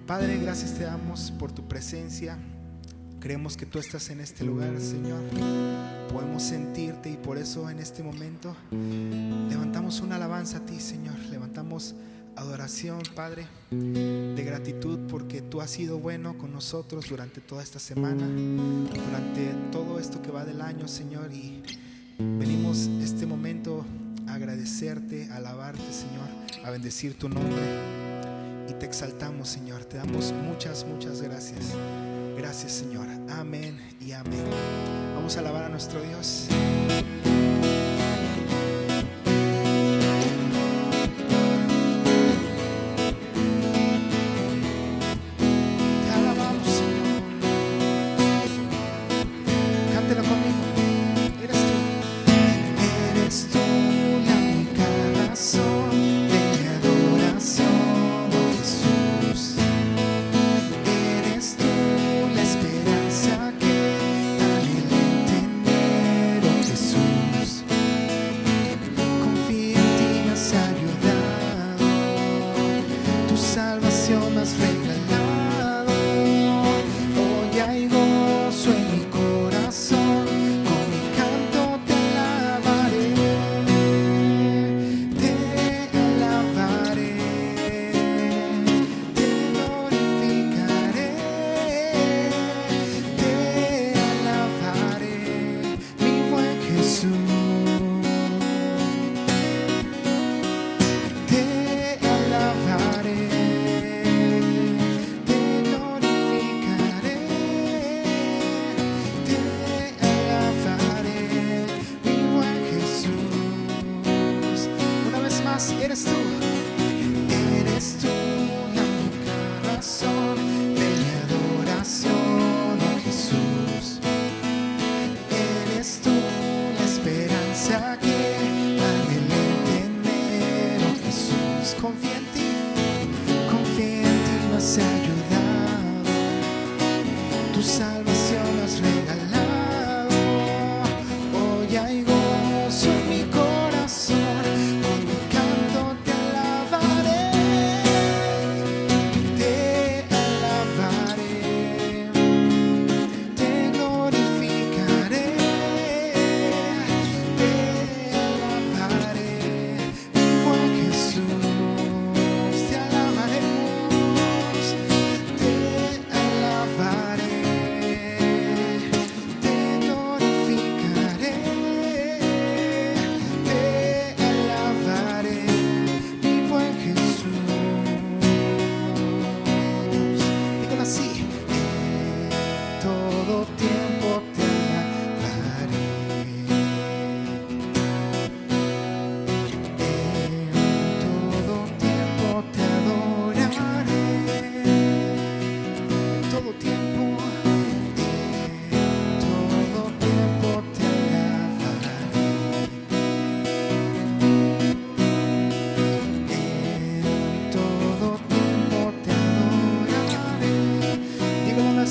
Padre, gracias te damos por tu presencia. Creemos que tú estás en este lugar, Señor. Podemos sentirte y por eso en este momento levantamos una alabanza a ti, Señor. Levantamos adoración, Padre, de gratitud porque tú has sido bueno con nosotros durante toda esta semana, durante todo esto que va del año, Señor. Y venimos este momento a agradecerte, a alabarte, Señor, a bendecir tu nombre. Y te exaltamos, Señor. Te damos muchas gracias. Gracias, Señor. Amén y amén. Vamos a alabar a nuestro Dios. Te alabamos, Señor. Cántelo conmigo. Eres tú. Eres tú la única razón de mi adoración. Eres tú la única razón de mi adoración, oh Jesús. Eres tú la esperanza que anhelé tener, oh Jesús. Confía en ti, me has ayudado. Tu salvación me has regalado. Hoy hay gozo en mi corazón.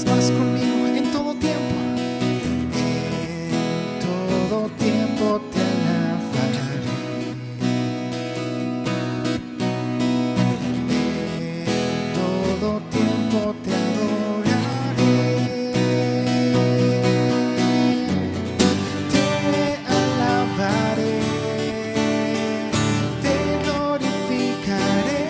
Más conmigo en todo tiempo, te alabaré, en todo tiempo te adoraré, te alabaré, te glorificaré.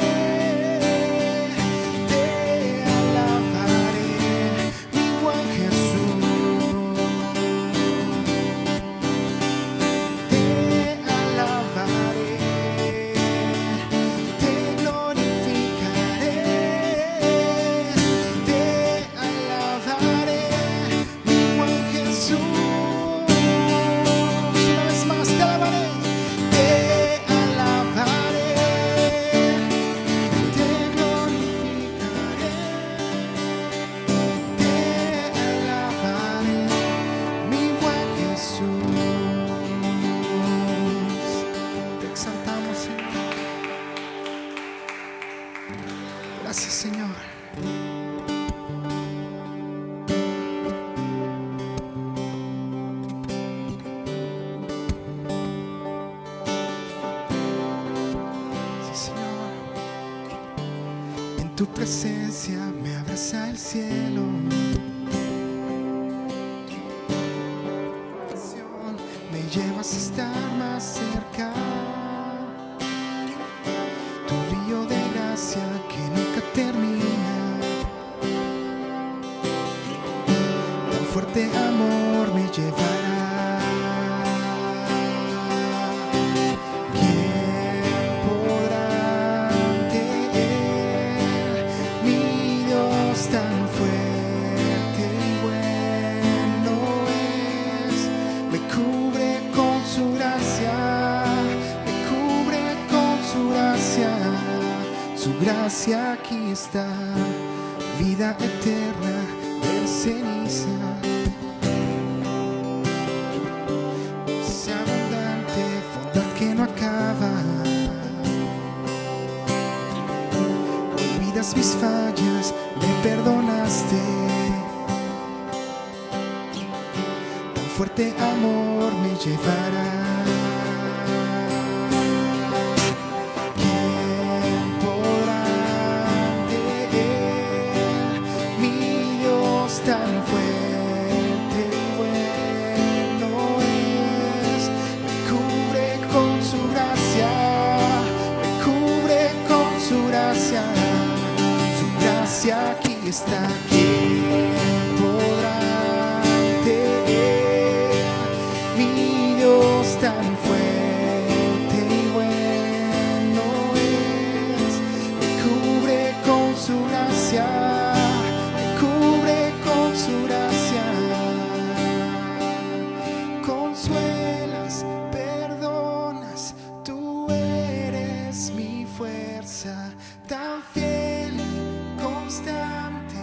Gracias, Señor. Sí, Señor. En tu presencia presencia me abraza el cielo. Me llevas a estar más cerca. Tu río de gracia que nunca termina. Tan fuerte amor me llevará. Tan fuerte y bueno es, me cubre con su gracia, me cubre con su gracia aquí está, vida eterna de ceniza. Es abundante, bondad que no acaba, olvidas mis fallas, me perdonaste. Tan fuerte amor me llevará. ¿Quién podrá ante él? Mi Dios tan fuerte y bueno es. Me cubre con su gracia, me cubre con su gracia. Aquí está, quien podrá ante él, mi Dios tan fuerte y bueno es, me cubre con su gracia, me cubre con su gracia, consuelas, perdonas, tú eres mi fuerza, tan fiel, constante,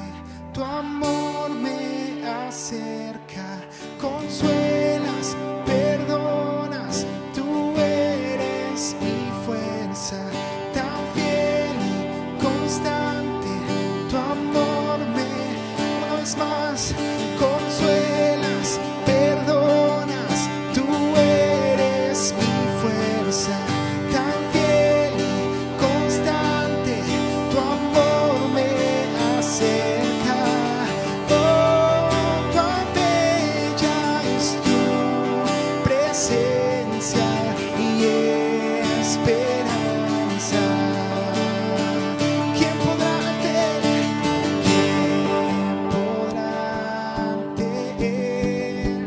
tu amor me acerca, consuelas, perdonas, tú eres mi fuerza, tan fiel y constante, tu amor me, una vez más, consuelas, perdonas, tú eres mi fuerza, tan fiel y constante, tu amor me cerca. Oh, cuán bella es tu presencia y esperanza. ¿Quién podrá ante él? ¿Quién podrá ante él?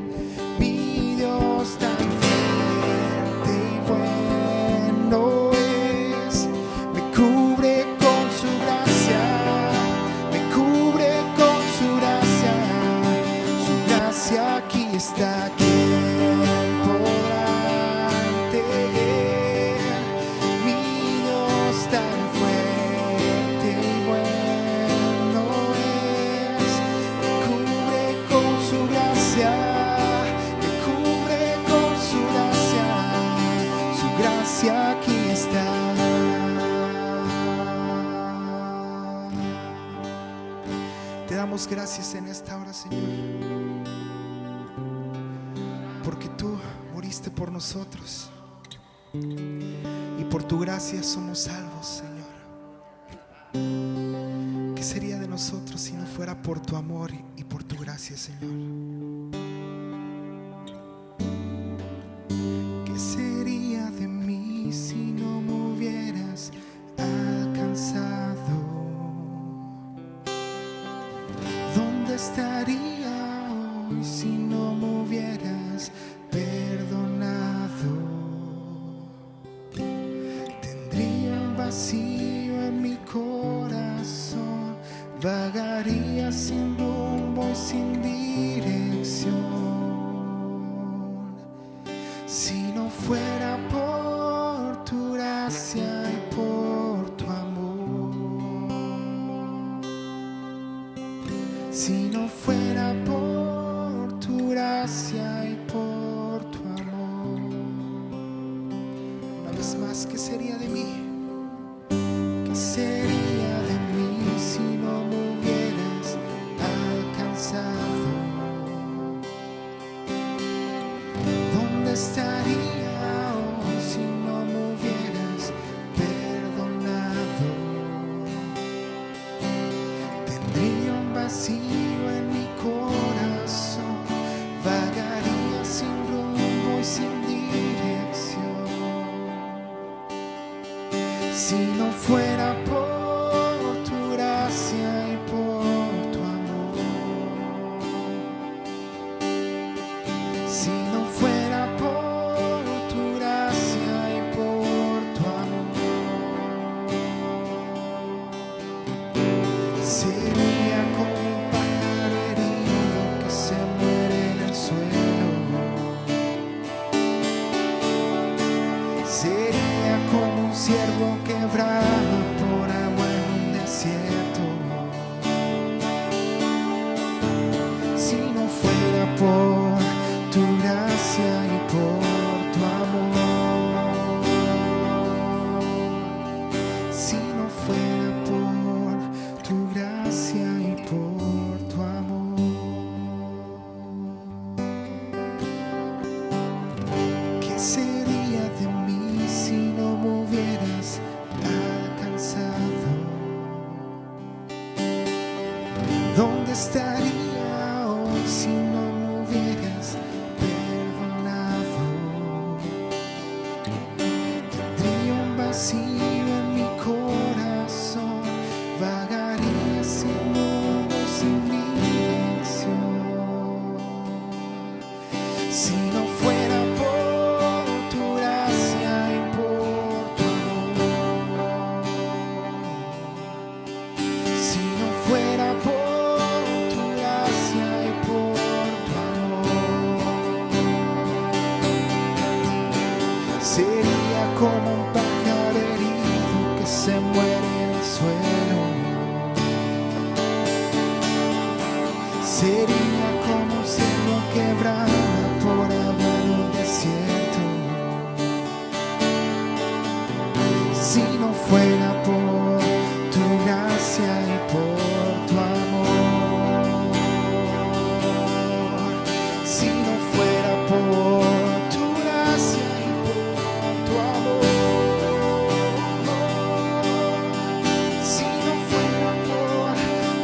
Mi Dios tan fuerte y bueno es, me cubre con su gracia, aquí está, quien podrá ante él, mi Dios tan fuerte y bueno es, me cubre con su gracia, me cubre con su gracia aquí está. Te damos gracias en esta hora, Señor, porque tú moriste por nosotros y por tu gracia somos salvos, Señor. ¿Qué sería de nosotros si no fuera por tu amor y por tu gracia, Señor? ¿Qué sería de mí si no me hubieras alcanzado? ¿Dónde estaría hoy si no me hubieras perdonado? Tendría un vacío en mi corazón, vagaría sin rumbo y sin dirección. Si no fuera por tu gracia y por tu amor, si no fuera por tu gracia y por tu amor, una vez más, ¿qué sería de mí? ¿Qué sería de mí si no me hubieras alcanzado? ¿Dónde estaría hoy si no me hubieras perdonado? vacío en mi corazón, vagaría sin rumbo y sin dirección. Si no fuera por tu gracia y por tu amor, si no fuera por tu gracia y por tu amor, sería como un pájaro herido que se muere en el suelo. Sería como un ciervo que brama por agua en un desierto. Si no fuera por tu gracia y por tu amor, si no fuera por tu gracia y por tu amor, ¿qué sería de mí si no me hubieras alcanzado? ¿Dónde estaría hoy si no me hubieras perdonado? Tendría un vacío en mi corazón, vagaría sin rumbo, sin dirección. Si no fuera por tu gracia y por tu amor, si no fuera por tu gracia y por tu amor, sería como un pájaro herido que se muere en el suelo. Sería como un ciervo que brama por agua en un desierto. Si no fuera por tu gracia y por tu amor, si no fuera por tu gracia y por tu amor, si no fuera por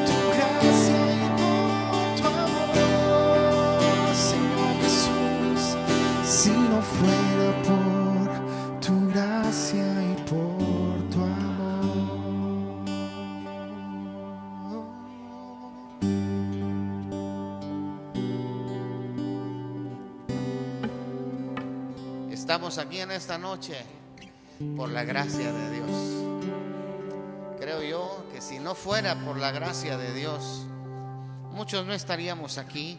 tu gracia y por tu amor, Señor Jesús, si no fuera por tu gracia y por tu amor. Estamos aquí en esta noche por la gracia de Dios. Creo yo que si no fuera por la gracia de Dios, muchos no estaríamos aquí.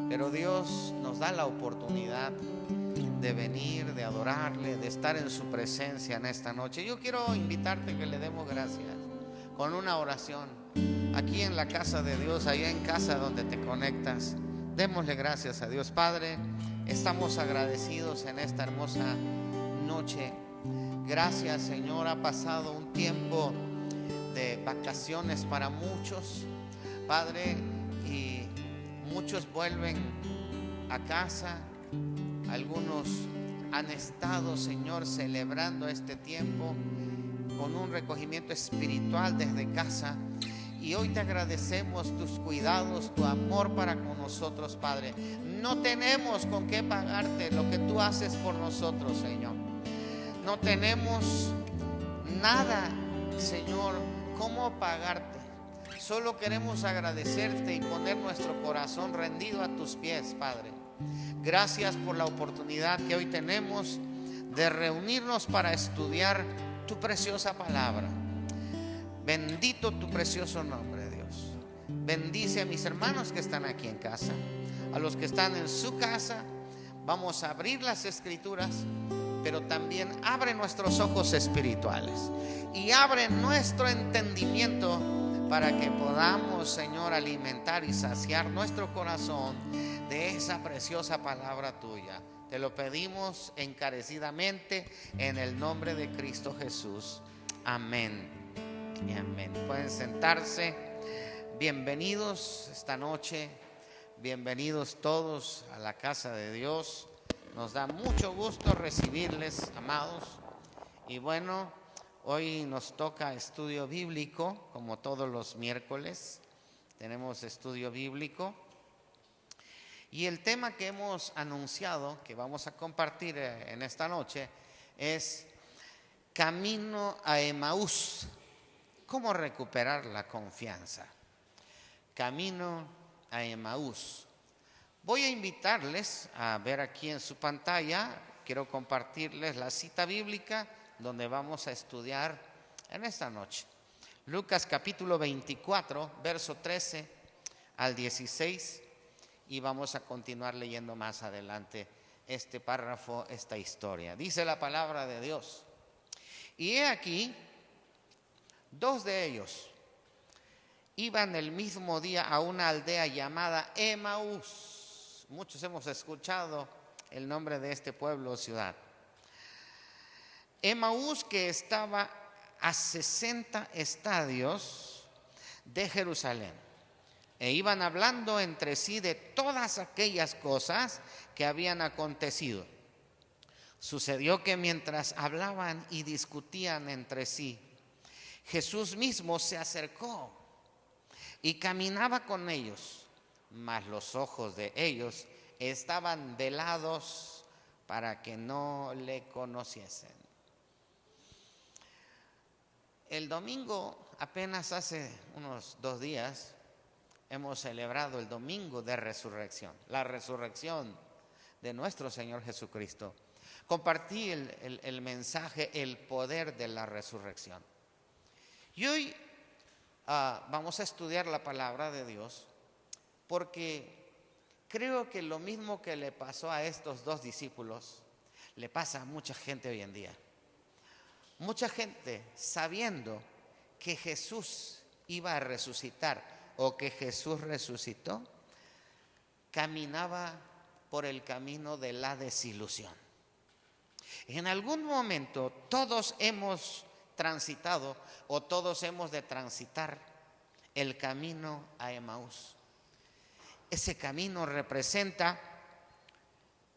Pero Dios nos da la oportunidad de venir, de adorarle, de estar en su presencia en esta noche. Yo quiero invitarte que le demos gracias con una oración. Aquí en la casa de Dios, allá en casa donde te conectas, démosle gracias a Dios. Padre, estamos agradecidos en esta hermosa noche. Gracias, Señor. Ha pasado un tiempo de vacaciones para muchos, Padre, y muchos vuelven a casa. Algunos han estado, Señor, celebrando este tiempo con un recogimiento espiritual desde casa. Y hoy te agradecemos tus cuidados, tu amor para con nosotros, Padre. No tenemos con qué pagarte lo que tú haces por nosotros, Señor. No tenemos nada, Señor, cómo pagarte. Solo queremos agradecerte y poner nuestro corazón rendido a tus pies, Padre. Gracias por la oportunidad que hoy tenemos de reunirnos para estudiar tu preciosa palabra. Bendito tu precioso nombre, Dios. Bendice a mis hermanos que están aquí en casa, a los que están en su casa. Vamos a abrir las escrituras, pero también abre nuestros ojos espirituales y abre nuestro entendimiento para que podamos, Señor, alimentar y saciar nuestro corazón de esa preciosa palabra tuya. Te lo pedimos encarecidamente en el nombre de Cristo Jesús. Amén y amén. Pueden sentarse. Bienvenidos esta noche. Bienvenidos todos a la casa de Dios. Nos da mucho gusto recibirles, amados. Y bueno, Hoy nos toca estudio bíblico, como todos los miércoles. Tenemos estudio bíblico. Y el tema que hemos anunciado, que vamos a compartir en esta noche, es Camino a Emaús. ¿Cómo recuperar la confianza? Camino a Emaús. Voy a invitarles a ver aquí en su pantalla, quiero compartirles la cita bíblica donde vamos a estudiar en esta noche. Lucas capítulo 24, verso 13 al 16, y vamos a continuar leyendo más adelante este párrafo, esta historia. Dice la palabra de Dios: y he aquí, dos de ellos iban el mismo día a una aldea llamada Emaús. Muchos hemos escuchado el nombre de este pueblo o ciudad. Emaús, que estaba a 60 estadios de Jerusalén, e iban hablando entre sí de todas aquellas cosas que habían acontecido. Sucedió que mientras hablaban y discutían entre sí, Jesús mismo se acercó y caminaba con ellos, mas los ojos de ellos estaban velados para que no le conociesen. El domingo, apenas hace unos 2 días, hemos celebrado el domingo de resurrección, la resurrección de nuestro Señor Jesucristo. Compartí el mensaje, el poder de la resurrección. Y hoy vamos a estudiar la palabra de Dios, porque creo que lo mismo que le pasó a estos 2 discípulos, le pasa a mucha gente hoy en día. Mucha gente, sabiendo que Jesús iba a resucitar o que Jesús resucitó, caminaba por el camino de la desilusión. En algún momento todos hemos transitado o todos hemos de transitar el camino a Emaús. Ese camino representa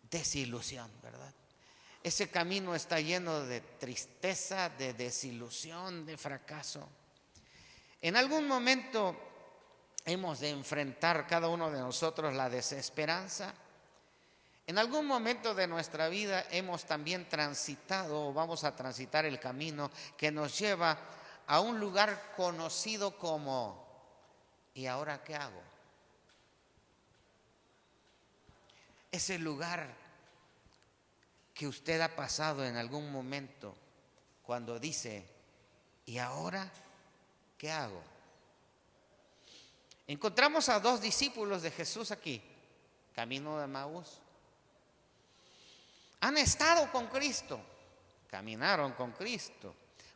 desilusión, ¿verdad? Ese camino está lleno de tristeza, de desilusión, de fracaso. En algún momento hemos de enfrentar cada uno de nosotros la desesperanza. En algún momento de nuestra vida hemos también transitado o vamos a transitar el camino que nos lleva a un lugar conocido como ¿y ahora qué hago? Ese lugar que usted ha pasado en algún momento cuando dice ¿y ahora qué hago? Encontramos a 2 discípulos de Jesús aquí, camino de Emaús. Han estado con Cristo, caminaron con Cristo,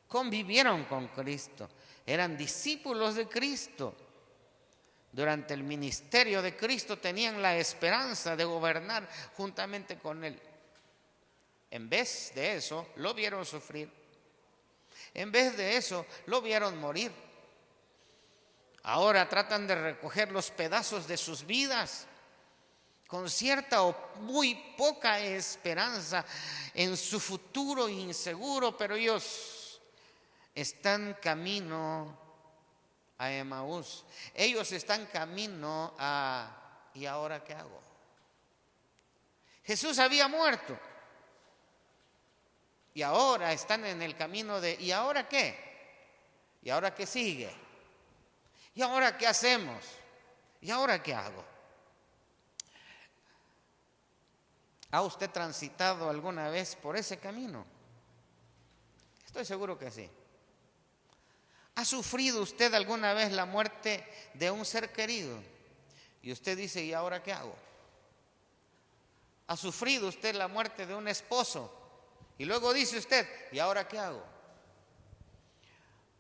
convivieron con Cristo, eran discípulos de Cristo. Durante el ministerio de Cristo tenían la esperanza de gobernar juntamente con Él. En vez de eso, lo vieron sufrir. En vez de eso, lo vieron morir. Ahora tratan de recoger los pedazos de sus vidas con cierta o muy poca esperanza en su futuro inseguro, pero ellos están camino a Emaús. Ellos están camino a ¿y ahora qué hago? Jesús había muerto. Y ahora están en el camino de ¿y ahora qué? ¿Y ahora qué sigue? ¿Y ahora qué hacemos? ¿Y ahora qué hago? ¿Ha usted transitado alguna vez por ese camino? Estoy seguro que sí. ¿Ha sufrido usted alguna vez la muerte de un ser querido? Y usted dice ¿y ahora qué hago? ¿Ha sufrido usted la muerte de un esposo? Y luego dice usted, ¿y ahora qué hago?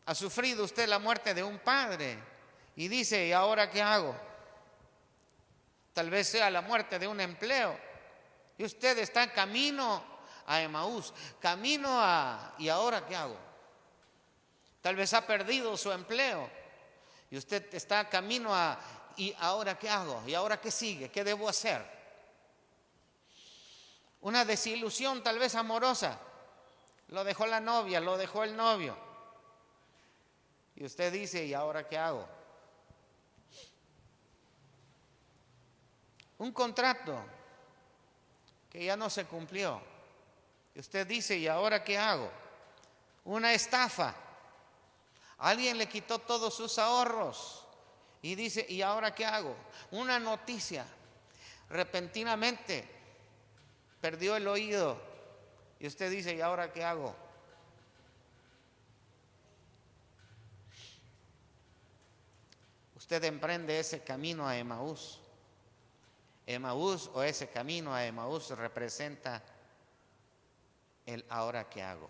¿Ha sufrido usted la muerte de un padre? Y dice, ¿y ahora qué hago? Tal vez sea la muerte de un empleo. Y usted está en camino a Emaús, camino a ¿y ahora qué hago? Tal vez ha perdido su empleo. Y usted está camino a ¿y ahora qué hago? ¿Y ahora qué sigue? ¿Qué debo hacer? Una desilusión tal vez amorosa. Lo dejó la novia, lo dejó el novio. Y usted dice, ¿y ahora qué hago? Un contrato que ya no se cumplió. Y usted dice, ¿y ahora qué hago? Una estafa. Alguien le quitó todos sus ahorros. Y dice, ¿y ahora qué hago? Una noticia. Repentinamente perdió el oído. Y usted dice, ¿y ahora qué hago? Usted emprende ese camino a Emaús. Emaús, o ese camino a Emaús, representa el ahora qué hago.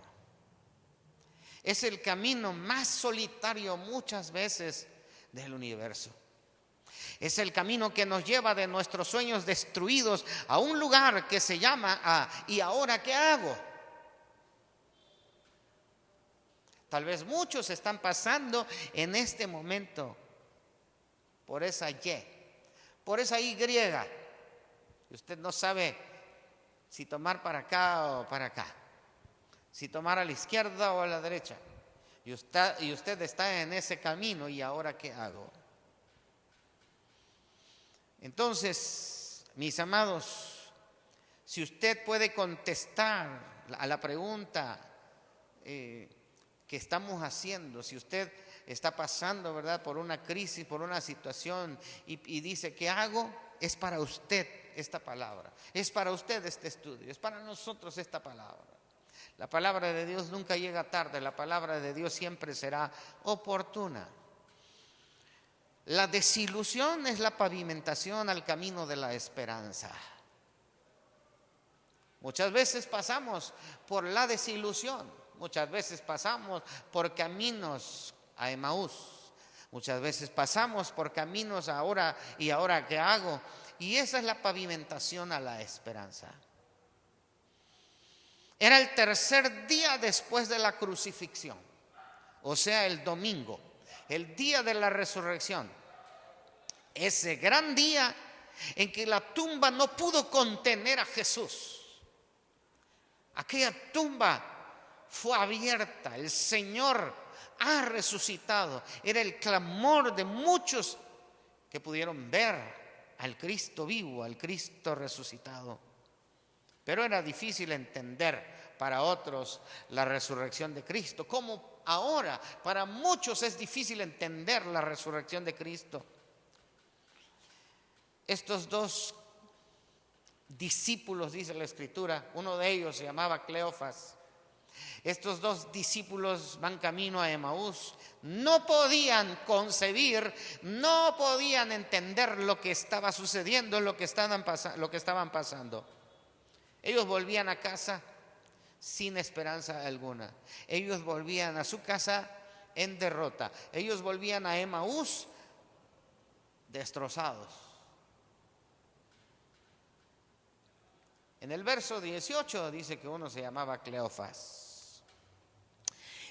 Es el camino más solitario muchas veces del universo. Es el camino que nos lleva de nuestros sueños destruidos a un lugar que se llama ¿y ahora qué hago? Tal vez muchos están pasando en este momento por esa Y, por esa Y. Y usted no sabe si tomar para acá o para acá, si tomar a la izquierda o a la derecha. Y usted está en ese camino, ¿y ahora qué hago? Entonces, mis amados, si usted puede contestar a la pregunta que estamos haciendo, si usted está pasando, ¿verdad?, por una crisis, por una situación y dice, ¿qué hago? Es para usted esta palabra, es para usted este estudio, es para nosotros esta palabra. La palabra de Dios nunca llega tarde, la palabra de Dios siempre será oportuna. La desilusión es la pavimentación al camino de la esperanza. Muchas veces pasamos por la desilusión, muchas veces pasamos por caminos a Emaús, muchas veces pasamos por caminos ahora y ahora qué hago, y esa es la pavimentación a la esperanza. Era el tercer día después de la crucifixión, o sea, el domingo, el día de la resurrección. Ese gran día en que la tumba no pudo contener a Jesús. Aquella tumba fue abierta, el Señor ha resucitado. Era el clamor de muchos que pudieron ver al Cristo vivo, al Cristo resucitado. Pero era difícil entender para otros la resurrección de Cristo, como ahora para muchos es difícil entender la resurrección de Cristo. Estos dos discípulos, dice la Escritura, uno de ellos se llamaba Cleofas. Estos dos discípulos van camino a Emaús. No podían concebir, no podían entender lo que estaba sucediendo, lo que estaban pasando. Ellos volvían a casa sin esperanza alguna. Ellos volvían a su casa en derrota. Ellos volvían a Emaús destrozados. En el verso 18 dice que uno se llamaba Cleofas.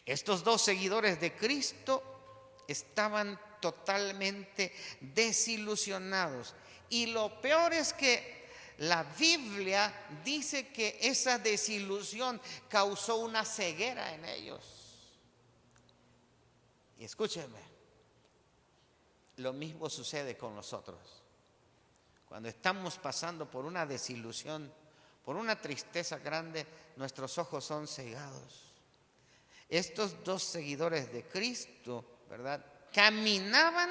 Estos dos seguidores de Cristo estaban totalmente desilusionados. Y lo peor es que la Biblia dice que esa desilusión causó una ceguera en ellos. Y escúchenme, lo mismo sucede con nosotros. Cuando estamos pasando por una desilusión, por una tristeza grande, nuestros ojos son cegados. Estos dos seguidores de Cristo, ¿verdad?, caminaban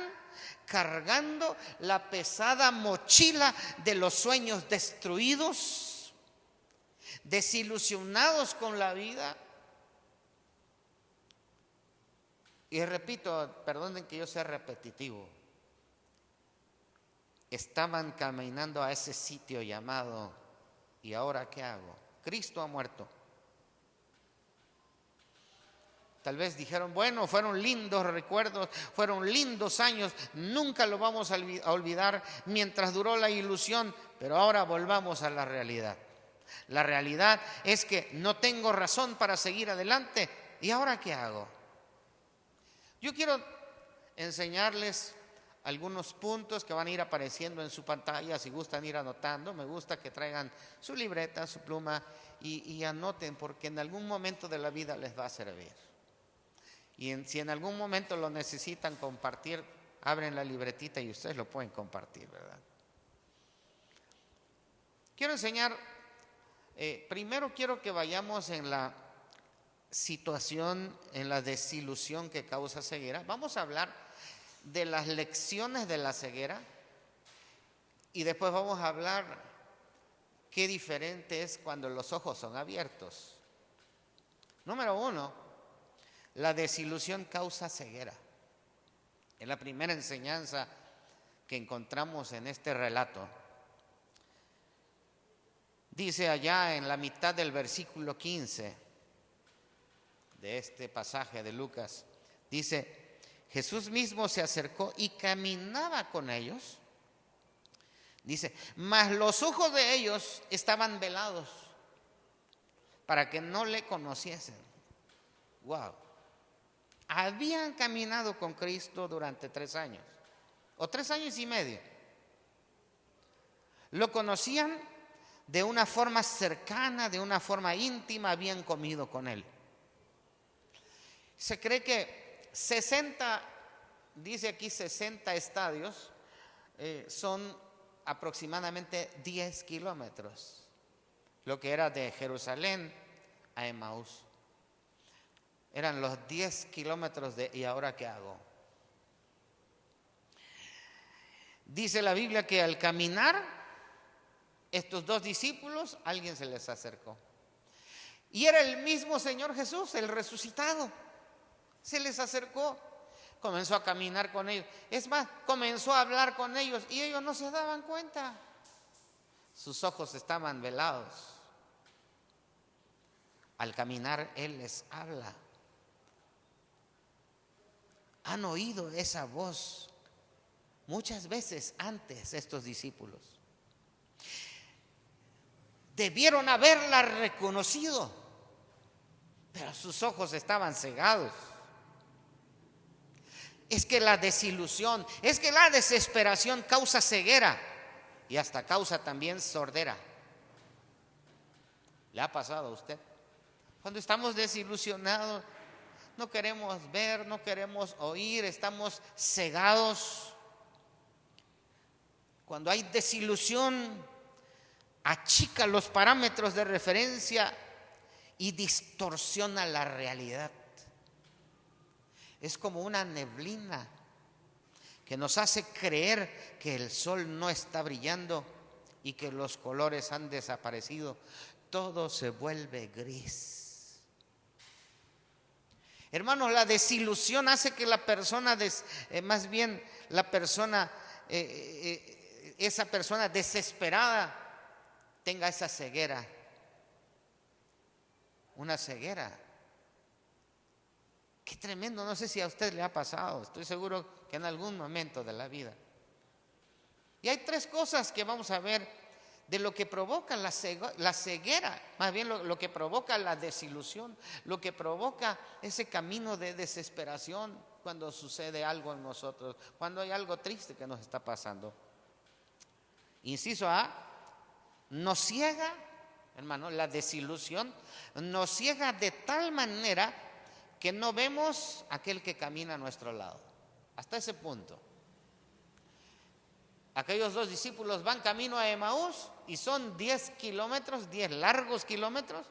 cargando la pesada mochila de los sueños destruidos, desilusionados con la vida. Y repito, perdonen que yo sea repetitivo, estaban caminando a ese sitio llamado ¿y ahora qué hago? Cristo ha muerto. Tal vez dijeron, bueno, fueron lindos recuerdos, fueron lindos años, nunca lo vamos a olvidar mientras duró la ilusión, pero ahora volvamos a la realidad. La realidad es que no tengo razón para seguir adelante, ¿y ahora qué hago? Yo quiero enseñarles algunos puntos que van a ir apareciendo en su pantalla, si gustan ir anotando. Me gusta que traigan su libreta, su pluma y anoten, porque en algún momento de la vida les va a servir. Y si en algún momento lo necesitan compartir, abren la libretita y ustedes lo pueden compartir, ¿verdad? Quiero enseñar, primero quiero que vayamos en la situación, en la desilusión que causa ceguera. Vamos a hablar de las lecciones de la ceguera y después vamos a hablar qué diferente es cuando los ojos son abiertos. Número 1, la desilusión causa ceguera. Es la primera enseñanza que encontramos en este relato. Dice allá en la mitad del versículo 15 de este pasaje de Lucas, dice: Jesús mismo se acercó y caminaba con ellos. Dice, mas los ojos de ellos estaban velados para que no le conociesen. Wow. Habían caminado con Cristo durante 3 años, o 3 años y medio. Lo conocían de una forma cercana, de una forma íntima, habían comido con Él. Se cree que 60, dice aquí 60 estadios, son aproximadamente 10 kilómetros, lo que era de Jerusalén a Emaús. Eran los 10 kilómetros de ¿y ahora qué hago? Dice la Biblia que al caminar, estos 2 discípulos, alguien se les acercó. Y era el mismo Señor Jesús, el resucitado. Se les acercó, comenzó a caminar con ellos. Es más, comenzó a hablar con ellos y ellos no se daban cuenta. Sus ojos estaban velados. Al caminar, Él les habla. Han oído esa voz muchas veces antes estos discípulos. Debieron haberla reconocido, pero sus ojos estaban cegados. Es que la desilusión, es que la desesperación causa ceguera y hasta causa también sordera. ¿Le ha pasado a usted? Cuando estamos desilusionados, no queremos ver, no queremos oír, estamos cegados. Cuando hay desilusión, achica los parámetros de referencia y distorsiona la realidad. Es como una neblina que nos hace creer que el sol no está brillando y que los colores han desaparecido. Todo se vuelve gris. Hermanos, la desilusión hace que la persona, esa persona desesperada tenga esa ceguera. Una ceguera. Qué tremendo, no sé si a usted le ha pasado, estoy seguro que en algún momento de la vida. Y hay 3 cosas que vamos a ver de lo que provoca la ceguera, más bien lo que provoca la desilusión, lo que provoca ese camino de desesperación cuando sucede algo en nosotros, cuando hay algo triste que nos está pasando. Inciso A, nos ciega, hermano, la desilusión nos ciega de tal manera que no vemos aquel que camina a nuestro lado. Hasta ese punto. Aquellos 2 discípulos van camino a Emaús y son 10 kilómetros, 10 largos kilómetros.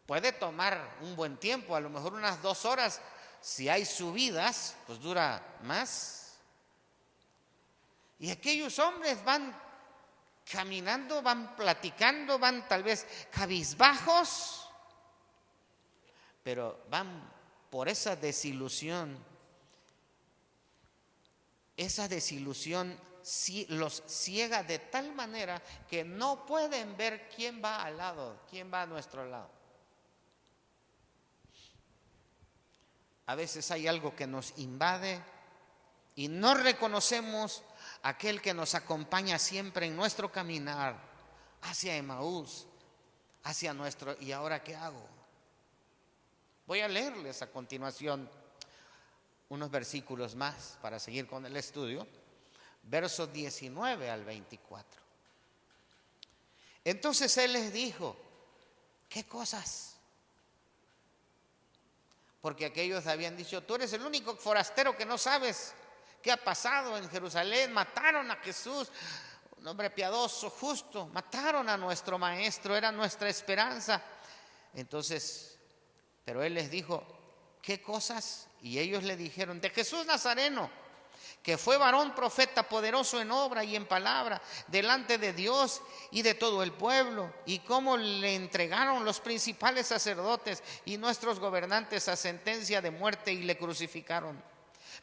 Puede tomar un buen tiempo, a lo mejor unas 2 horas. Si hay subidas, pues dura más. Y aquellos hombres van caminando, van platicando, van tal vez cabizbajos, pero van por esa desilusión. Esa desilusión los ciega de tal manera que no pueden ver quién va al lado, quién va a nuestro lado. A veces hay algo que nos invade y no reconocemos aquel que nos acompaña siempre en nuestro caminar hacia Emaús, hacia nuestro ¿y ahora qué hago? Voy a leerles a continuación unos versículos más para seguir con el estudio, versos 19 al 24. Entonces él les dijo: ¿qué cosas? Porque aquellos habían dicho: tú eres el único forastero que no sabes qué ha pasado en Jerusalén. Mataron a Jesús, un hombre piadoso, justo. Mataron a nuestro maestro, era nuestra esperanza. Entonces, pero él les dijo: ¿qué cosas? Y ellos le dijeron: de Jesús Nazareno, que fue varón profeta, poderoso en obra y en palabra delante de Dios y de todo el pueblo, y cómo le entregaron los principales sacerdotes y nuestros gobernantes a sentencia de muerte y le crucificaron.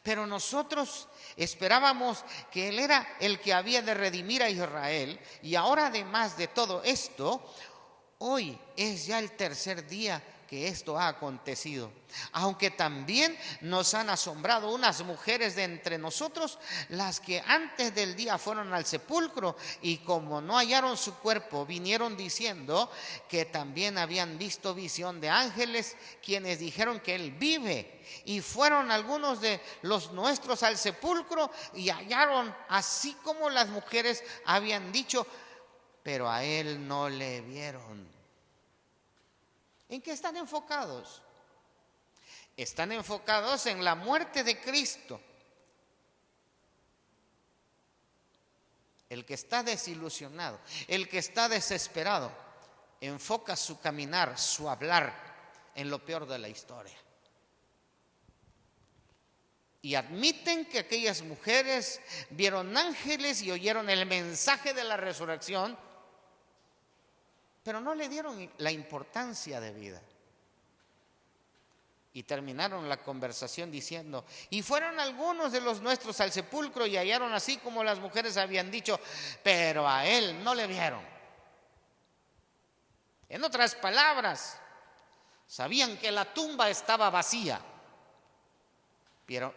Pero nosotros esperábamos que él era el que había de redimir a Israel, y ahora, además de todo esto, hoy es ya el tercer día que esto ha acontecido. Aunque también nos han asombrado unas mujeres de entre nosotros, las que antes del día fueron al sepulcro, y como no hallaron su cuerpo, vinieron diciendo que también habían visto visión de ángeles, quienes dijeron que él vive. Y fueron algunos de los nuestros al sepulcro y hallaron así como las mujeres habían dicho, pero a él no le vieron. ¿En qué están enfocados? Están enfocados en la muerte de Cristo. El que está desilusionado, el que está desesperado, enfoca su caminar, su hablar en lo peor de la historia. Y admiten que aquellas mujeres vieron ángeles y oyeron el mensaje de la resurrección, pero no le dieron la importancia de vida. Y terminaron la conversación diciendo: y fueron algunos de los nuestros al sepulcro y hallaron así como las mujeres habían dicho, pero a él no le vieron. En otras palabras, sabían que la tumba estaba vacía,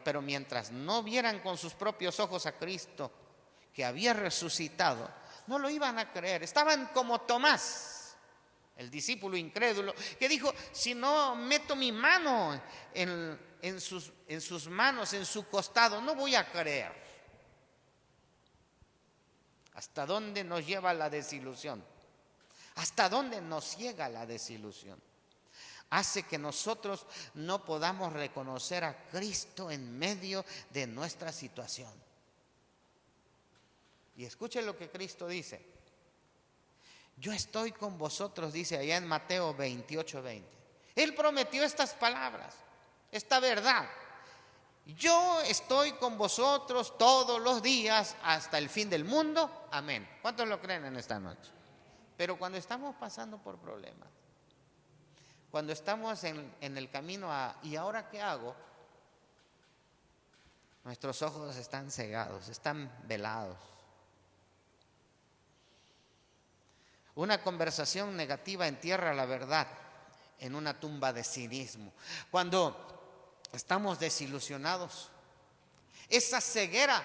pero mientras no vieran con sus propios ojos a Cristo que había resucitado, no lo iban a creer. Estaban como Tomás, el discípulo incrédulo, que dijo: si no meto mi mano en sus manos, en su costado, no voy a creer. ¿Hasta dónde nos lleva la desilusión? ¿Hasta dónde nos ciega la desilusión? Hace que nosotros no podamos reconocer a Cristo en medio de nuestra situación. Y escuchen lo que Cristo dice: yo estoy con vosotros, dice allá en Mateo 28:20. Él prometió estas palabras, esta verdad: yo estoy con vosotros todos los días hasta el fin del mundo. Amén. ¿Cuántos lo creen en esta noche? Pero cuando estamos pasando por problemas, cuando estamos en el camino a ¿y ahora qué hago?, nuestros ojos están cegados, están velados. Una conversación negativa entierra la verdad en una tumba de cinismo. Cuando estamos desilusionados, esa ceguera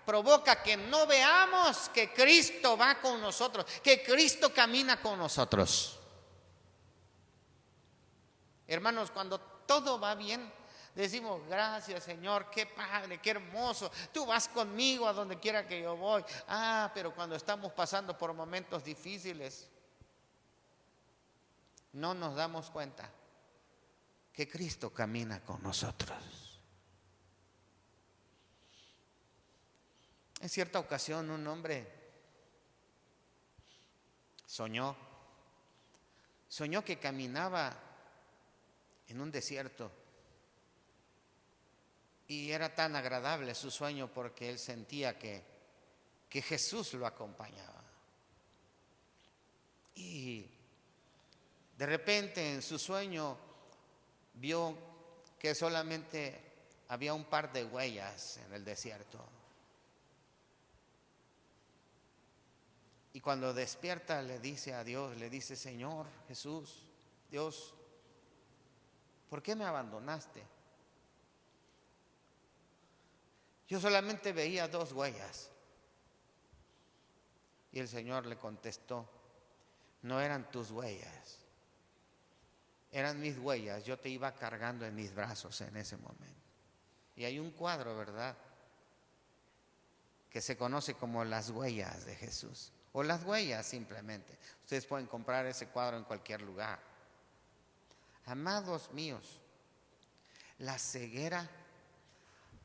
provoca que no veamos que Cristo va con nosotros, que Cristo camina con nosotros. Hermanos, cuando todo va bien, decimos: gracias, Señor, qué padre, qué hermoso, tú vas conmigo a donde quiera que yo voy. Pero cuando estamos pasando por momentos difíciles, no nos damos cuenta que Cristo camina con nosotros. En cierta ocasión un hombre soñó que caminaba en un desierto. Y era tan agradable su sueño porque él sentía que Jesús lo acompañaba. Y de repente en su sueño vio que solamente había un par de huellas en el desierto. Y cuando despierta le dice a Dios, le dice: Señor Jesús, Dios, ¿por qué me abandonaste? Yo solamente veía 2 huellas. Y el Señor le contestó: no eran tus huellas, eran mis huellas. Yo te iba cargando en mis brazos en ese momento. Y hay un cuadro, ¿verdad?, que se conoce como las huellas de Jesús, o las huellas simplemente. Ustedes pueden comprar ese cuadro en cualquier lugar. Amados míos, la ceguera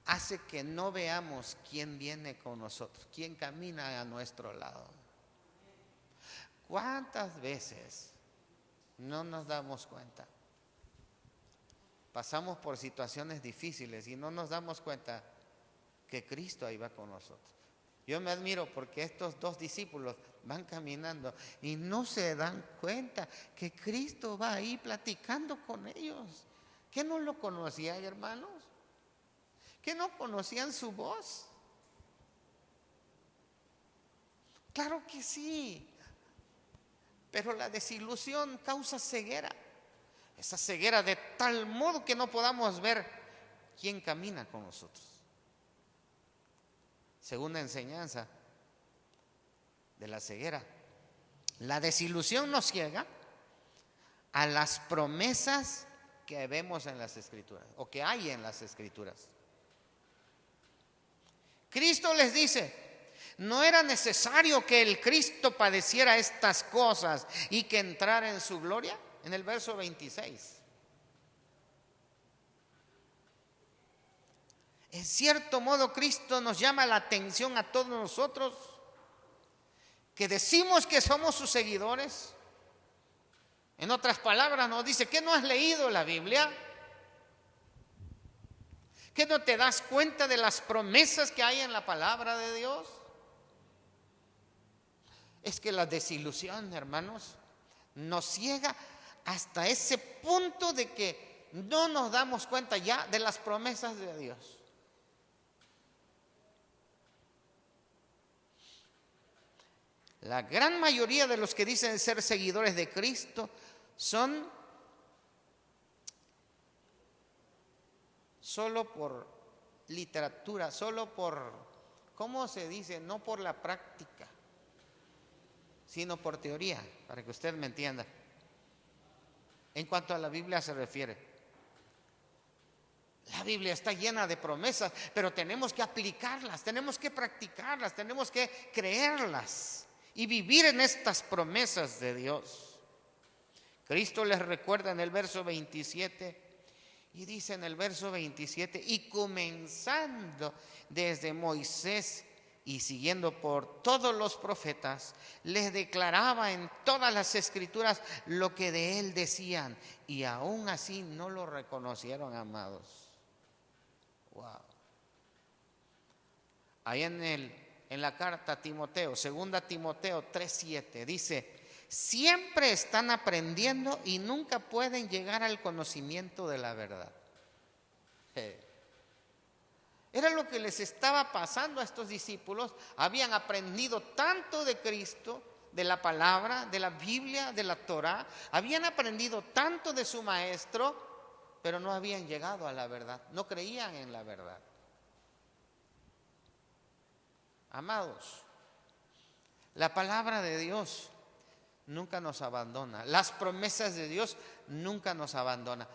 hace que no veamos quién viene con nosotros, quién camina a nuestro lado. ¿Cuántas veces no nos damos cuenta? Pasamos por situaciones difíciles y no nos damos cuenta que Cristo ahí va con nosotros. Yo me admiro porque estos dos discípulos van caminando y no se dan cuenta que Cristo va ahí platicando con ellos. ¿Qué no lo conocían, hermanos? ¿Qué no conocían su voz? Claro que sí, pero la desilusión causa ceguera. Esa ceguera de tal modo que no podamos ver quién camina con nosotros. Segunda enseñanza de la ceguera: la desilusión nos ciega a las promesas que vemos en las Escrituras o que hay en las Escrituras. Cristo les dice: no era necesario que el Cristo padeciera estas cosas y que entrara en su gloria. En el verso 26. En cierto modo, Cristo nos llama la atención a todos nosotros que decimos que somos sus seguidores. En otras palabras, nos dice: ¿qué no has leído la Biblia? ¿Qué no te das cuenta de las promesas que hay en la palabra de Dios? Es que la desilusión, hermanos, nos ciega hasta ese punto de que no nos damos cuenta ya de las promesas de Dios. La gran mayoría de los que dicen ser seguidores de Cristo son solo por literatura, solo por, ¿cómo se dice? No por la práctica, sino por teoría, para que usted me entienda. En cuanto a la Biblia se refiere, la Biblia está llena de promesas, pero tenemos que aplicarlas, tenemos que practicarlas, tenemos que creerlas y vivir en estas promesas de Dios. Cristo les recuerda en el verso 27 y dice en el verso 27: y comenzando desde Moisés y siguiendo por todos los profetas, les declaraba en todas las Escrituras lo que de él decían, y aún así no lo reconocieron, amados. Wow. Ahí en la carta a Timoteo, 2 Timoteo 3:7, dice: siempre están aprendiendo y nunca pueden llegar al conocimiento de la verdad. Era lo que les estaba pasando a estos discípulos. Habían aprendido tanto de Cristo, de la palabra, de la Biblia, de la Torá. Habían aprendido tanto de su maestro, pero no habían llegado a la verdad. No creían en la verdad. Amados, la palabra de Dios nunca nos abandona. Las promesas de Dios nunca nos abandonan.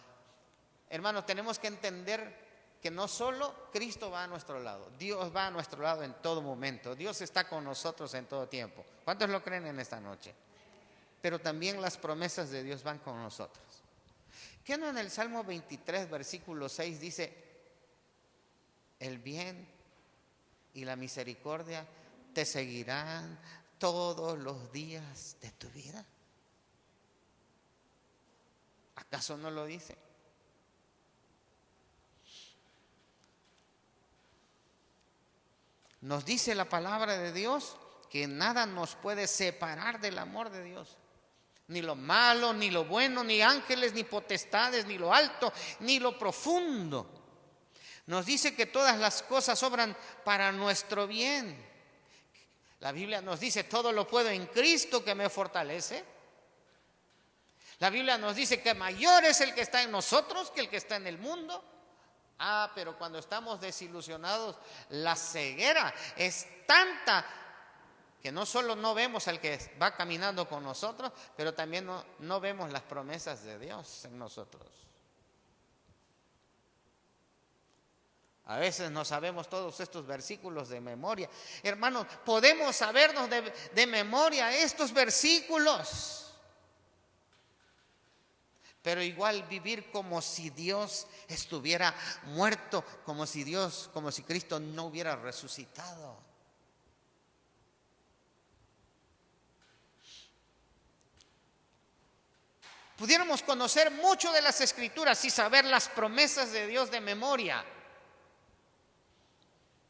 Hermanos, tenemos que entender que no solo Cristo va a nuestro lado, Dios va a nuestro lado en todo momento. Dios está con nosotros en todo tiempo. ¿Cuántos lo creen en esta noche? Pero también las promesas de Dios van con nosotros. ¿Qué no en el Salmo 23, versículo 6 dice: el bien y la misericordia te seguirán todos los días de tu vida? ¿Acaso no lo dice? Nos dice la palabra de Dios que nada nos puede separar del amor de Dios. Ni lo malo, ni lo bueno, ni ángeles, ni potestades, ni lo alto, ni lo profundo. Nos dice que todas las cosas obran para nuestro bien. La Biblia nos dice: todo lo puedo en Cristo que me fortalece. La Biblia nos dice que mayor es el que está en nosotros que el que está en el mundo. Pero cuando estamos desilusionados, la ceguera es tanta que no solo no vemos al que va caminando con nosotros, pero también no vemos las promesas de Dios en nosotros. A veces no sabemos todos estos versículos de memoria. Hermanos, podemos sabernos de memoria estos versículos, pero igual vivir como si Dios estuviera muerto, como si Cristo no hubiera resucitado. Pudiéramos conocer mucho de las Escrituras y saber las promesas de Dios de memoria,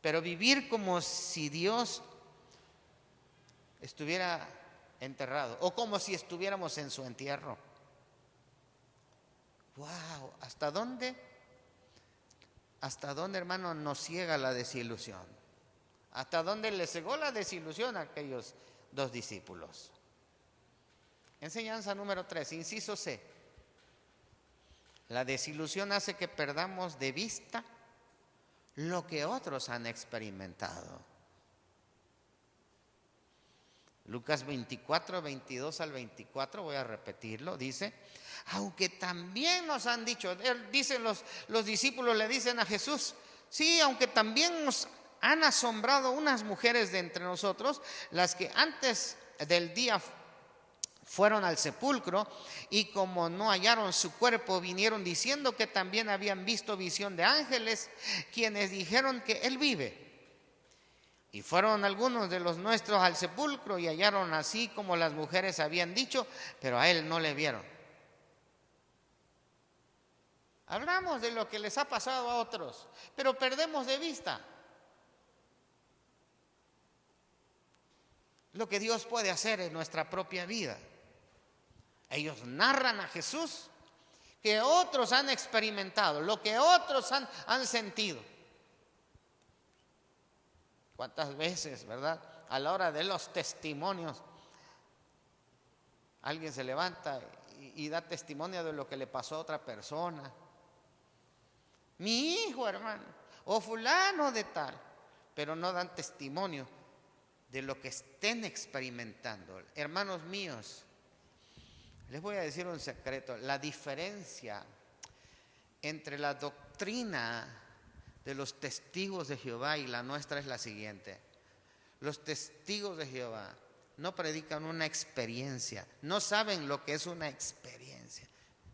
pero vivir como si Dios estuviera enterrado o como si estuviéramos en su entierro. ¡Wow! ¿Hasta dónde, hermano, nos ciega la desilusión? ¿Hasta dónde le cegó la desilusión a aquellos dos discípulos? Enseñanza número 3, inciso C. La desilusión hace que perdamos de vista lo que otros han experimentado. Lucas 24, 22 al 24, voy a repetirlo, dice: aunque también nos han dicho, los discípulos le dicen a Jesús, sí, aunque también nos han asombrado unas mujeres de entre nosotros, las que antes del día fueron al sepulcro y como no hallaron su cuerpo, vinieron diciendo que también habían visto visión de ángeles, quienes dijeron que él vive. Y fueron algunos de los nuestros al sepulcro y hallaron así como las mujeres habían dicho, pero a él no le vieron. Hablamos de lo que les ha pasado a otros, pero perdemos de vista lo que Dios puede hacer en nuestra propia vida. Ellos narran a Jesús que otros han experimentado, lo que otros han sentido. ¿Cuántas veces, verdad? A la hora de los testimonios, alguien se levanta y da testimonio de lo que le pasó a otra persona. Mi hijo, hermano, o fulano de tal, pero no dan testimonio de lo que estén experimentando. Hermanos míos, les voy a decir un secreto. La diferencia entre la doctrina de los testigos de Jehová y la nuestra es la siguiente. Los testigos de Jehová no predican una experiencia, no saben lo que es una experiencia,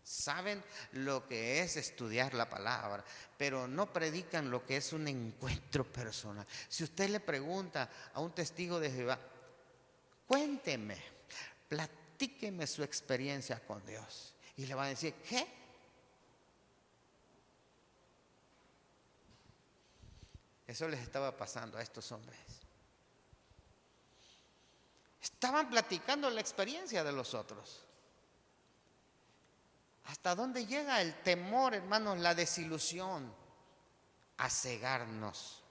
saben lo que es estudiar la palabra, pero no predican lo que es un encuentro personal. Si usted le pregunta a un testigo de Jehová, cuénteme, platíqueme su experiencia con Dios, y le va a decir, ¿qué? Eso les estaba pasando a estos hombres. Estaban platicando la experiencia de los otros. ¿Hasta dónde llega el temor, hermanos, la desilusión? A cegarnos.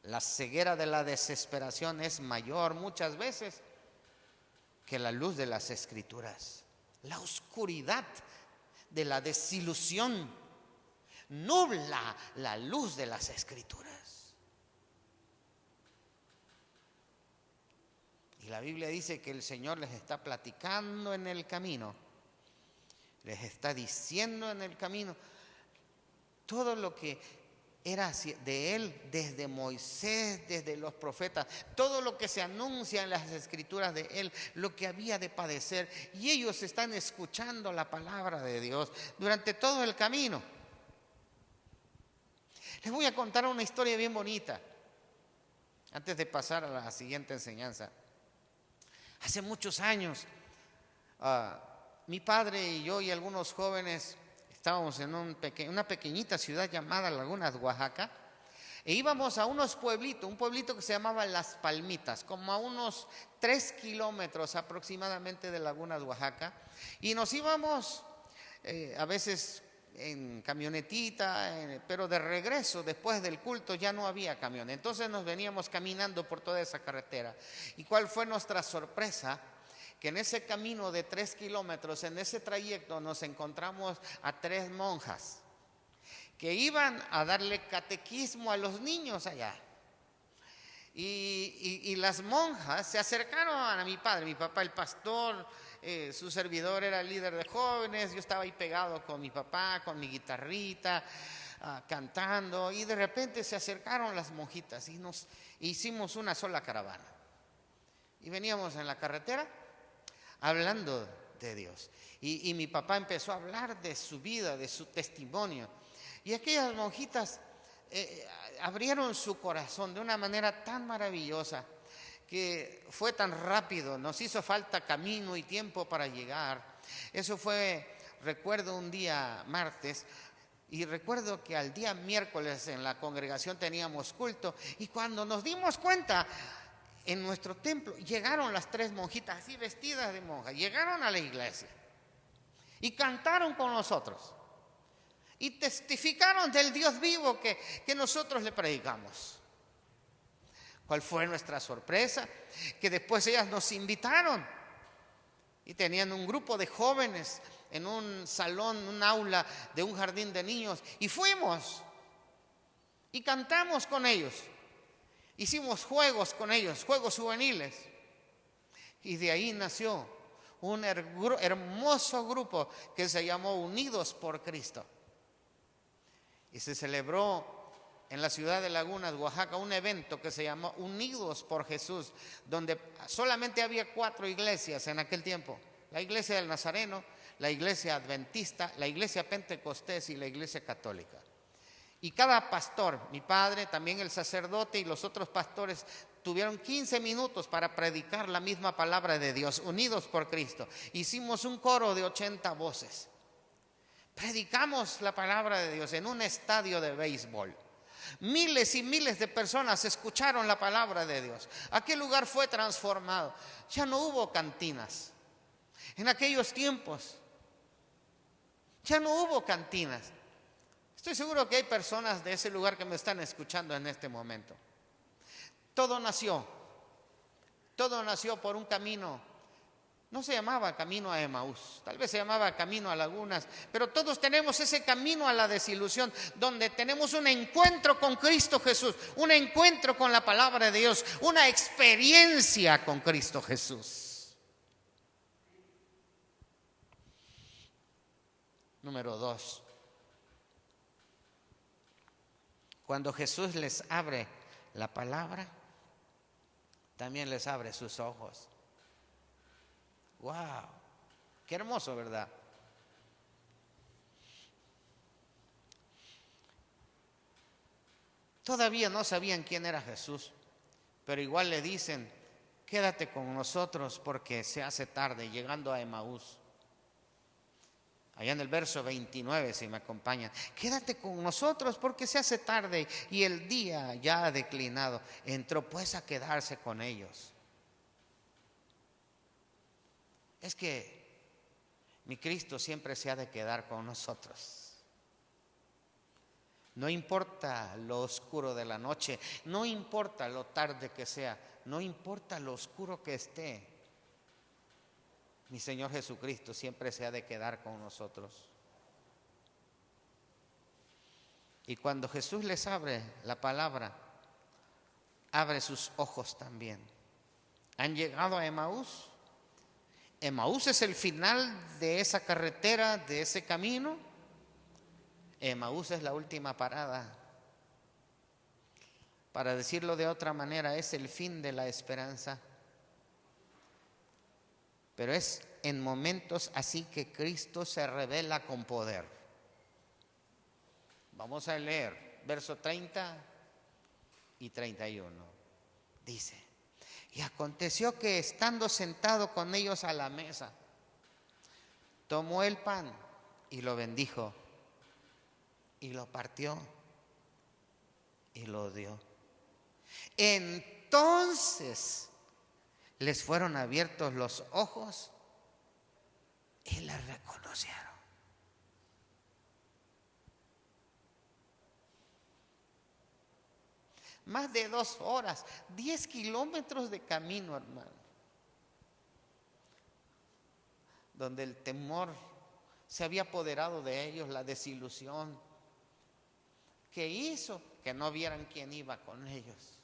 La ceguera de la desesperación es mayor muchas veces que la luz de las Escrituras. La oscuridad de la desilusión nubla la luz de las Escrituras. Y la Biblia dice que el Señor les está platicando en el camino, les está diciendo en el camino todo lo que era de Él desde Moisés, desde los profetas, todo lo que se anuncia en las Escrituras de Él, lo que había de padecer, y ellos están escuchando la palabra de Dios durante todo el camino. Les voy a contar una historia bien bonita antes de pasar a la siguiente enseñanza. Hace muchos años, mi padre y yo y algunos jóvenes estábamos en una pequeñita ciudad llamada Lagunas, Oaxaca, e íbamos a un pueblito que se llamaba Las Palmitas, como a unos 3 kilómetros aproximadamente de Lagunas, Oaxaca, y nos íbamos a veces en camionetita, pero de regreso después del culto ya no había camión, entonces nos veníamos caminando por toda esa carretera. ¿Y cuál fue nuestra sorpresa? Que en ese camino de 3 kilómetros, en ese trayecto, nos encontramos a 3 monjas que iban a darle catequismo a los niños allá. Y las monjas se acercaron a mi padre, mi papá el pastor, su servidor era el líder de jóvenes, yo estaba ahí pegado con mi papá, con mi guitarrita, cantando, y de repente se acercaron las monjitas y nos hicimos una sola caravana. Y veníamos en la carretera hablando de Dios. Y mi papá empezó a hablar de su vida, de su testimonio. Y aquellas monjitas abrieron su corazón de una manera tan maravillosa, que fue tan rápido, nos hizo falta camino y tiempo para llegar. Eso fue, recuerdo, un día martes, y recuerdo que al día miércoles en la congregación teníamos culto, y cuando nos dimos cuenta, en nuestro templo llegaron las 3 monjitas así vestidas de monjas, llegaron a la iglesia y cantaron con nosotros y testificaron del Dios vivo que nosotros le predicamos. ¿Cuál fue nuestra sorpresa? Que después ellas nos invitaron y tenían un grupo de jóvenes en un salón, un aula de un jardín de niños, y fuimos y cantamos con ellos. Hicimos juegos con ellos, juegos juveniles, y de ahí nació un hermoso grupo que se llamó Unidos por Cristo. Y se celebró en la ciudad de Lagunas, Oaxaca, un evento que se llamó Unidos por Jesús, donde solamente había 4 iglesias en aquel tiempo: la iglesia del Nazareno, la iglesia adventista, la iglesia pentecostés y la iglesia católica. Y cada pastor, mi padre, también el sacerdote y los otros pastores, tuvieron 15 minutos para predicar la misma palabra de Dios, unidos por Cristo. Hicimos un coro de 80 voces. Predicamos la palabra de Dios en un estadio de béisbol. Miles y miles de personas escucharon la palabra de Dios. Aquel lugar fue transformado. Ya no hubo cantinas. En aquellos tiempos ya no hubo cantinas. Estoy seguro que hay personas de ese lugar que me están escuchando en este momento. Todo nació por un camino. No se llamaba camino a Emaús, tal vez se llamaba camino a Lagunas, pero todos tenemos ese camino a la desilusión, donde tenemos un encuentro con Cristo Jesús, un encuentro con la palabra de Dios, una experiencia con Cristo Jesús. Número 2. Cuando Jesús les abre la palabra, también les abre sus ojos. ¡Wow! ¡Qué hermoso!, ¿verdad? Todavía no sabían quién era Jesús, pero igual le dicen: quédate con nosotros porque se hace tarde, llegando a Emaús. Allá en el verso 29, si me acompañan: quédate con nosotros porque se hace tarde y el día ya ha declinado. Entró pues a quedarse con ellos. Es que mi Cristo siempre se ha de quedar con nosotros. No importa lo oscuro de la noche, no importa lo tarde que sea, no importa lo oscuro que esté, mi Señor Jesucristo siempre se ha de quedar con nosotros. Y cuando Jesús les abre la palabra, abre sus ojos también. ¿Han llegado a Emaús? Emaús es el final de esa carretera, de ese camino. Emaús es la última parada. Para decirlo de otra manera, es el fin de la esperanza. Pero es en momentos así que Cristo se revela con poder. Vamos a leer verso 30 y 31. Dice: y aconteció que estando sentado con ellos a la mesa, tomó el pan y lo bendijo y lo partió y lo dio. Entonces les fueron abiertos los ojos y le reconocieron. Más de 2 horas, 10 kilómetros de camino, hermano, donde el temor se había apoderado de ellos, la desilusión, que hizo que no vieran quién iba con ellos.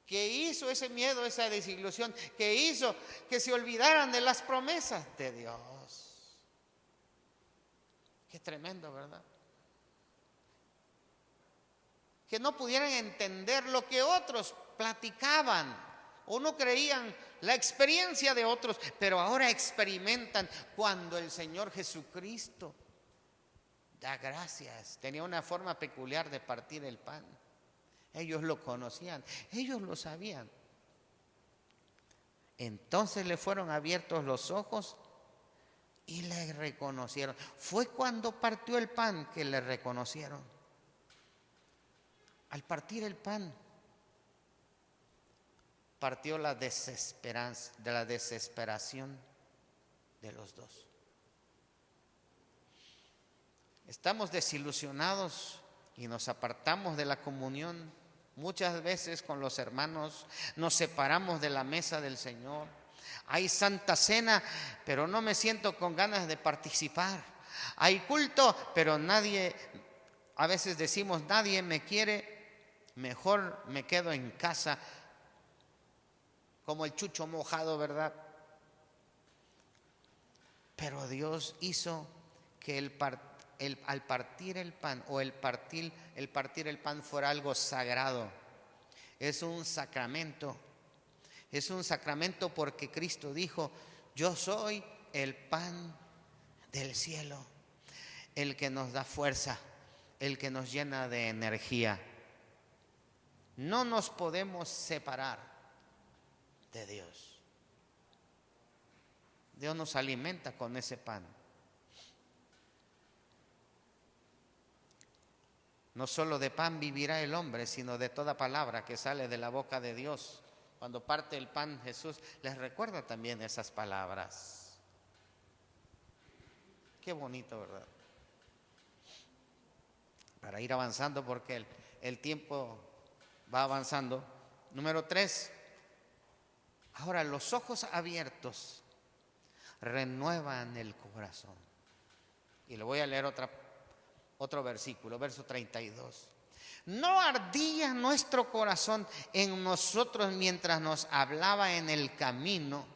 ¿Qué hizo ese miedo, esa desilusión? ¿Qué hizo que se olvidaran de las promesas de Dios? Qué tremendo, ¿verdad? que no pudieran entender lo que otros platicaban o no creían la experiencia de otros, pero ahora experimentan cuando el Señor Jesucristo da gracias. Tenía una forma peculiar de partir el pan. Ellos lo conocían, ellos lo sabían. Entonces le fueron abiertos los ojos y le reconocieron. Fue cuando partió el pan que le reconocieron. Al partir el pan, partió la desesperanza, de la desesperación de los dos. Estamos desilusionados y nos apartamos de la comunión. Muchas veces con los hermanos nos separamos de la mesa del Señor. Hay Santa Cena, pero no me siento con ganas de participar. Hay culto, pero a veces decimos, nadie me quiere, mejor me quedo en casa, como el chucho mojado, ¿verdad? Pero Dios hizo que al partir el pan, o el partir el pan fuera algo sagrado. Es un sacramento. Es un sacramento porque Cristo dijo: yo soy el pan del cielo, el que nos da fuerza, el que nos llena de energía. No nos podemos separar de Dios. Dios nos alimenta con ese pan. No solo de pan vivirá el hombre, sino de toda palabra que sale de la boca de Dios. Cuando parte el pan, Jesús les recuerda también esas palabras. Qué bonito, ¿verdad? Para ir avanzando, porque el tiempo va avanzando. Número 3. Ahora, los ojos abiertos renuevan el corazón. Y le voy a leer otro versículo, verso 32. ¿No ardía nuestro corazón en nosotros mientras nos hablaba en el camino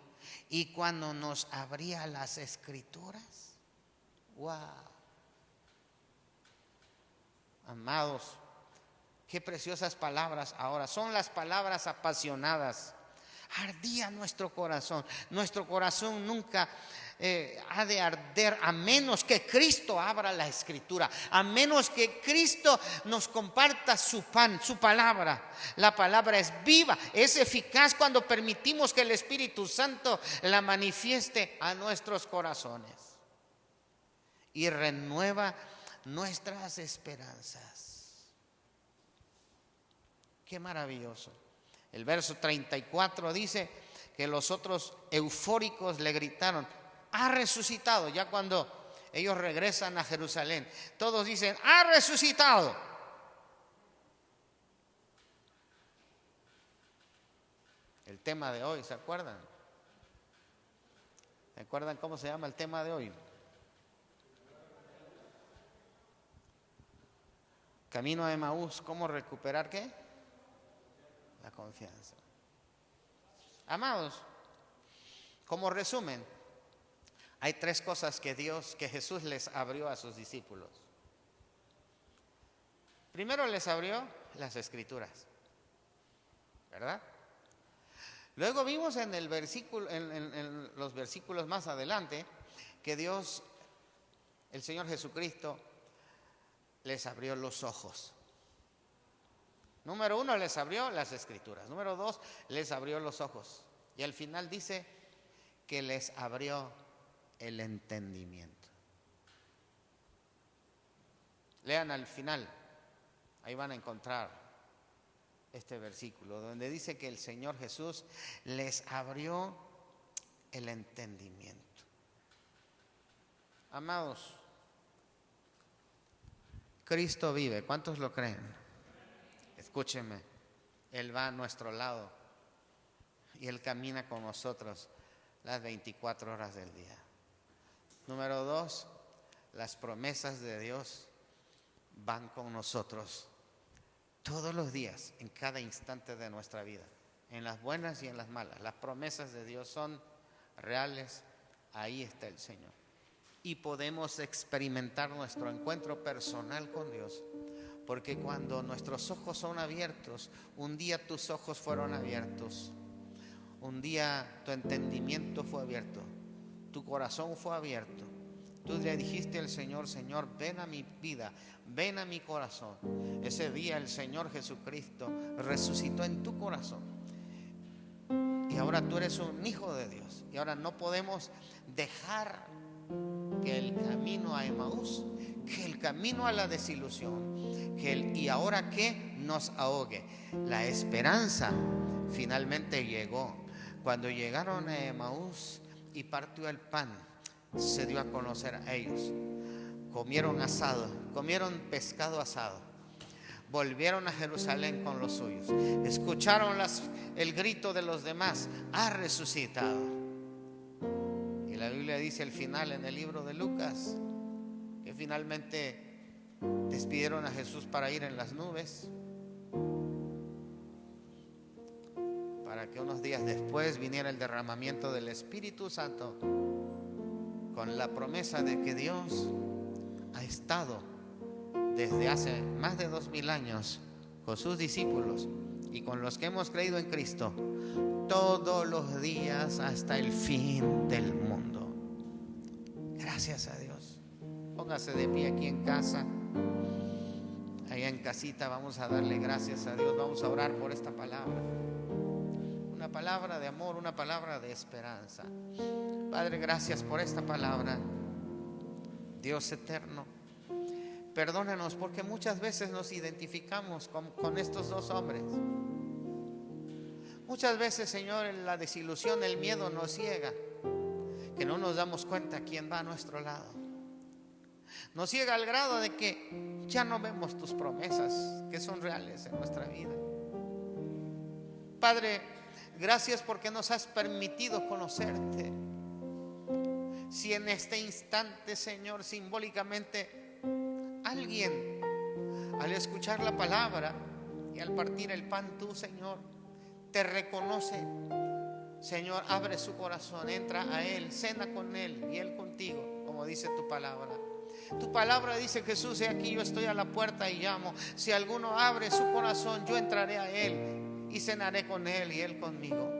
y cuando nos abría las Escrituras? ¡Wow! Amados, qué preciosas palabras ahora. Son las palabras apasionadas. Ardía nuestro corazón. Nuestro corazón nunca ha de arder a menos que Cristo abra la Escritura, a menos que Cristo nos comparta su pan, su palabra. La palabra es viva, es eficaz cuando permitimos que el Espíritu Santo la manifieste a nuestros corazones y renueva nuestras esperanzas. Qué maravilloso. El verso 34 dice que los otros eufóricos le gritaron: ha resucitado. Ya cuando ellos regresan a Jerusalén, todos dicen: ha resucitado. El tema de hoy, ¿se acuerdan? ¿Se acuerdan cómo se llama el tema de hoy? Camino a Emaús. ¿Cómo recuperar qué? La confianza. Amados, como resumen, hay 3 cosas que Jesús les abrió a sus discípulos. Primero les abrió las Escrituras, ¿verdad? Luego vimos en los versículos más adelante, que Dios, el Señor Jesucristo, les abrió los ojos. Número 1, les abrió las Escrituras. Número 2, les abrió los ojos. Y al final dice que les abrió el entendimiento. Lean al final, ahí van a encontrar este versículo donde dice que el Señor Jesús les abrió el entendimiento. Amados, Cristo vive. ¿Cuántos lo creen? Escúcheme, Él va a nuestro lado y Él camina con nosotros las 24 horas del día. Número 2, las promesas de Dios van con nosotros todos los días, en cada instante de nuestra vida, en las buenas y en las malas. Las promesas de Dios son reales, ahí está el Señor. Y podemos experimentar nuestro encuentro personal con Dios Porque cuando nuestros ojos son abiertos, un día tus ojos fueron abiertos, un día tu entendimiento fue abierto, tu corazón fue abierto. Tú le dijiste al Señor: Señor, ven a mi vida, ven a mi corazón. Ese día el Señor Jesucristo resucitó en tu corazón. Y ahora tú eres un hijo de Dios. Y ahora no podemos dejar que el camino a Emaús, que el camino a la desilusión, y ahora que nos ahogue. La esperanza finalmente llegó. Cuando llegaron a Emaús y partió el pan, se dio a conocer a ellos. Comieron asado, comieron pescado asado. Volvieron a Jerusalén con los suyos. Escucharon el grito de los demás: ha resucitado. Y la Biblia dice al final, en el libro de Lucas, que finalmente despidieron a Jesús para ir en las nubes, para que unos días después viniera el derramamiento del Espíritu Santo, con la promesa de que Dios ha estado desde hace más de 2000 años con sus discípulos y con los que hemos creído en Cristo todos los días hasta el fin del mundo. Gracias a Dios. Póngase de pie aquí en casa, allá en casita. Vamos a darle gracias a Dios. Vamos a orar por esta palabra, una palabra de amor, una palabra de esperanza. Padre, gracias por esta palabra. Dios eterno, perdónanos porque muchas veces nos identificamos con estos dos hombres. Muchas veces, Señor, la desilusión, el miedo nos ciega, que no nos damos cuenta quién va a nuestro lado. Nos ciega al grado de que ya no vemos tus promesas que son reales en nuestra vida. Padre, gracias porque nos has permitido conocerte. Si en este instante, Señor, simbólicamente alguien, al escuchar la palabra y al partir el pan, tú, Señor, te reconoce, Señor, abre su corazón, entra a Él, cena con Él y Él contigo, como dice tu palabra. Tu palabra dice: Jesús, he aquí, yo estoy a la puerta y llamo. Si alguno abre su corazón, yo entraré a Él y cenaré con Él y Él conmigo.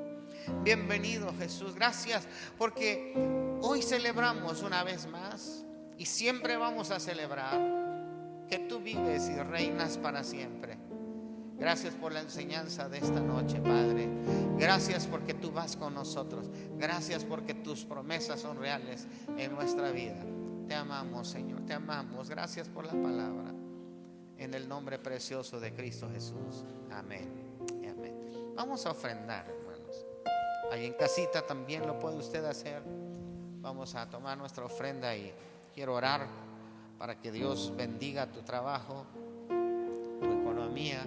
Bienvenido, Jesús. Gracias porque hoy celebramos una vez más y siempre vamos a celebrar que tú vives y reinas para siempre. Gracias por la enseñanza de esta noche, Padre. Gracias porque tú vas con nosotros. Gracias porque tus promesas son reales en nuestra vida. Te amamos, Señor, te amamos. Gracias por la palabra. En el nombre precioso de Cristo Jesús. Amén y amén. Vamos a ofrendar, hermanos. Ahí en casita también lo puede usted hacer. Vamos a tomar nuestra ofrenda y quiero orar para que Dios bendiga tu trabajo, tu economía.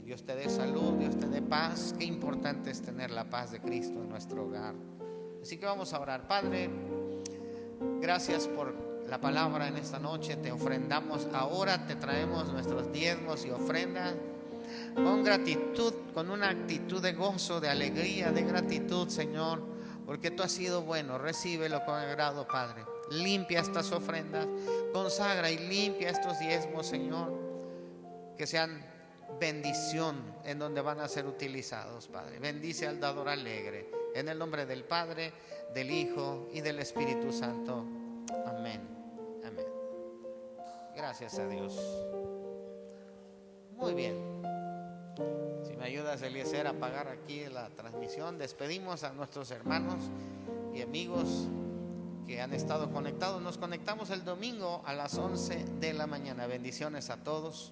Dios te dé salud, Dios te dé paz. Qué importante es tener la paz de Cristo en nuestro hogar. Así que vamos a orar. Padre, gracias por la palabra en esta noche. Te ofrendamos ahora, te traemos nuestros diezmos y ofrendas con gratitud, con una actitud de gozo, de alegría, de gratitud, Señor, porque tú has sido bueno. Recíbelo con agrado, Padre. Limpia estas ofrendas, consagra y limpia estos diezmos, Señor, que sean bendición en donde van a ser utilizados, Padre. Bendice al dador alegre, en el nombre del Padre, del Hijo y del Espíritu Santo. Amén, amén. Gracias a Dios. Muy bien. Si me ayudas, Eliezer, a apagar aquí la transmisión. Despedimos a nuestros hermanos y amigos que han estado conectados. Nos conectamos el domingo a las 11 de la mañana. Bendiciones a todos.